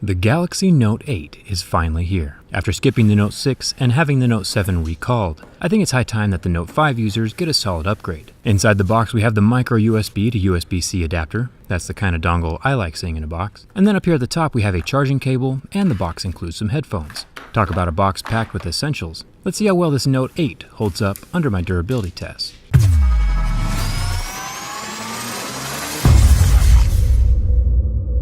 The Galaxy Note 8 is finally here. After skipping the Note 6 and having the Note 7 recalled, I think it's high time that the Note 5 users get a solid upgrade. Inside the box we have the micro USB to USB-C adapter. That's the kind of dongle I like seeing in a box. And then up here at the top we have a charging cable, and the box includes some headphones. Talk about a box packed with essentials. Let's see how well this Note 8 holds up under my durability tests.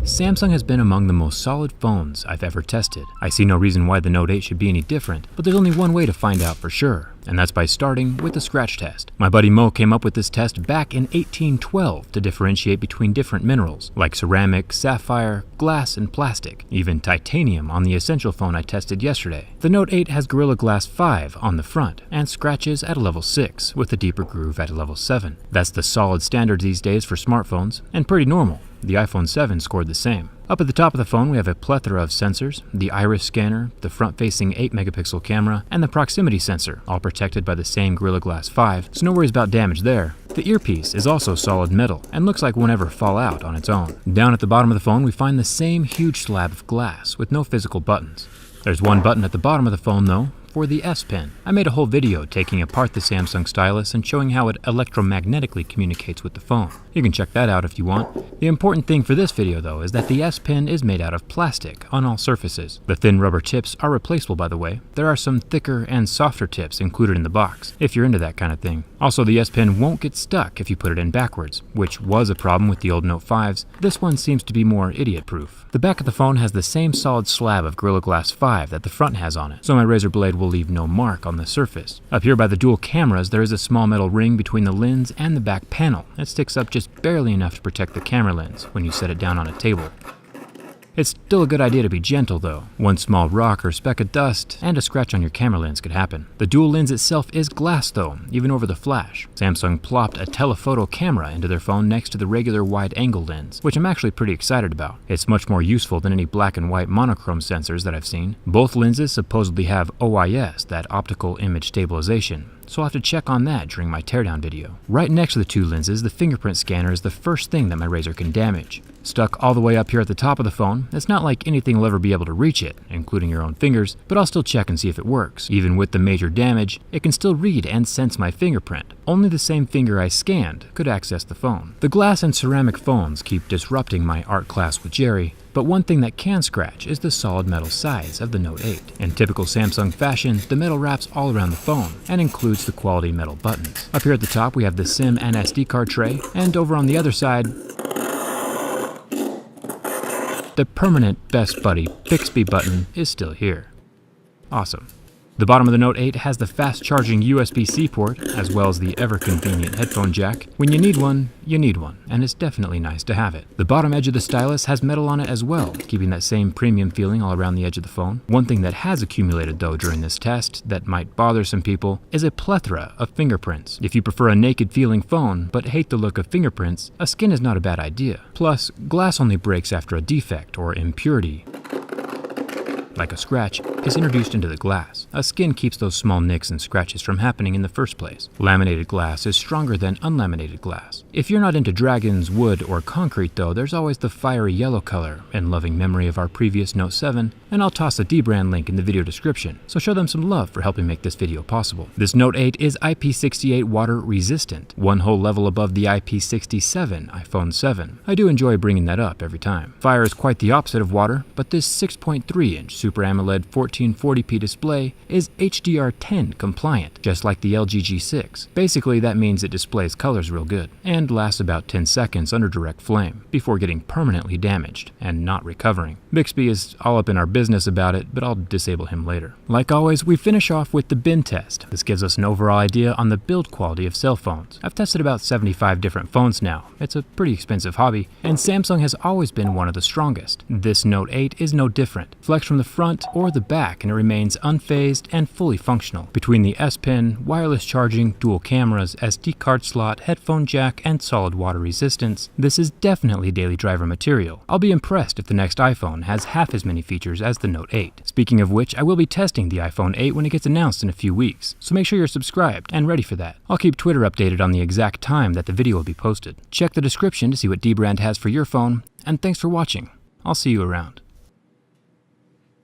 Samsung has been among the most solid phones I've ever tested. I see no reason why the Note 8 should be any different, but there's only one way to find out for sure, and that's by starting with the scratch test. My buddy Mo came up with this test back in 1812 to differentiate between different minerals, like ceramic, sapphire, glass, and plastic, even titanium on the Essential phone I tested yesterday. The Note 8 has Gorilla Glass 5 on the front, and scratches at a level 6, with a deeper groove at a level 7. That's the solid standard these days for smartphones, and pretty normal. The iPhone 7 scored the same. Up at the top of the phone we have a plethora of sensors, the iris scanner, the front-facing 8-megapixel camera, and the proximity sensor, all protected by the same Gorilla Glass 5, so no worries about damage there. The earpiece is also solid metal, and looks like won't ever fall out on its own. Down at the bottom of the phone we find the same huge slab of glass, with no physical buttons. There's one button at the bottom of the phone though, for the S Pen. I made a whole video taking apart the Samsung stylus and showing how it electromagnetically communicates with the phone. You can check that out if you want. The important thing for this video though is that the S Pen is made out of plastic on all surfaces. The thin rubber tips are replaceable, by the way. There are some thicker and softer tips included in the box, if you're into that kind of thing. Also, the S Pen won't get stuck if you put it in backwards, which was a problem with the old Note 5s. This one seems to be more idiot-proof. The back of the phone has the same solid slab of Gorilla Glass 5 that the front has on it, so my razor blade will leave no mark on the surface. Up here by the dual cameras there is a small metal ring between the lens and the back panel. It sticks up just barely enough to protect the camera lens when you set it down on a table. It's still a good idea to be gentle though. One small rock or speck of dust and a scratch on your camera lens could happen. The dual lens itself is glass though, even over the flash. Samsung plopped a telephoto camera into their phone next to the regular wide-angle lens, which I'm actually pretty excited about. It's much more useful than any black and white monochrome sensors that I've seen. Both lenses supposedly have OIS, that optical image stabilization, so I'll have to check on that during my teardown video. Right next to the two lenses, the fingerprint scanner is the first thing that my razor can damage. Stuck all the way up here at the top of the phone, it's not like anything will ever be able to reach it, including your own fingers, but I'll still check and see if it works. Even with the major damage, it can still read and sense my fingerprint. Only the same finger I scanned could access the phone. The glass and ceramic phones keep disrupting my art class with Jerry, but one thing that can scratch is the solid metal sides of the Note 8. In typical Samsung fashion, the metal wraps all around the phone and includes the quality metal buttons. Up here at the top we have the SIM and SD card tray, and over on the other side, the permanent best buddy Bixby button is still here. Awesome. The bottom of the Note 8 has the fast-charging USB-C port, as well as the ever-convenient headphone jack. When you need one, and it's definitely nice to have it. The bottom edge of the stylus has metal on it as well, keeping that same premium feeling all around the edge of the phone. One thing that has accumulated though during this test that might bother some people is a plethora of fingerprints. If you prefer a naked-feeling phone but hate the look of fingerprints, a skin is not a bad idea. Plus, glass only breaks after a defect or impurity, like a scratch, is introduced into the glass. A skin keeps those small nicks and scratches from happening in the first place. Laminated glass is stronger than unlaminated glass. If you're not into dragons, wood, or concrete though, there's always the fiery yellow color in loving memory of our previous Note 7, and I'll toss a dbrand link in the video description, so show them some love for helping make this video possible. This Note 8 is IP68 water resistant, one whole level above the IP67 iPhone 7. I do enjoy bringing that up every time. Fire is quite the opposite of water, but this 6.3-inch Super AMOLED 1440p display is HDR10 compliant, just like the LG G6. Basically, that means it displays colors real good, and lasts about 10 seconds under direct flame, before getting permanently damaged and not recovering. Bixby is all up in our business about it, but I'll disable him later. Like always, we finish off with the bin test. This gives us an overall idea on the build quality of cell phones. I've tested about 75 different phones now. It's a pretty expensive hobby, and Samsung has always been one of the strongest. This Note 8 is no different. Flex from the front or the back and it remains unfazed and fully functional. Between the S Pen, wireless charging, dual cameras, SD card slot, headphone jack, and solid water resistance, this is definitely daily driver material. I'll be impressed if the next iPhone has half as many features as the Note 8. Speaking of which, I will be testing the iPhone 8 when it gets announced in a few weeks, so make sure you're subscribed and ready for that. I'll keep Twitter updated on the exact time that the video will be posted. Check the description to see what dbrand has for your phone, and thanks for watching. I'll see you around.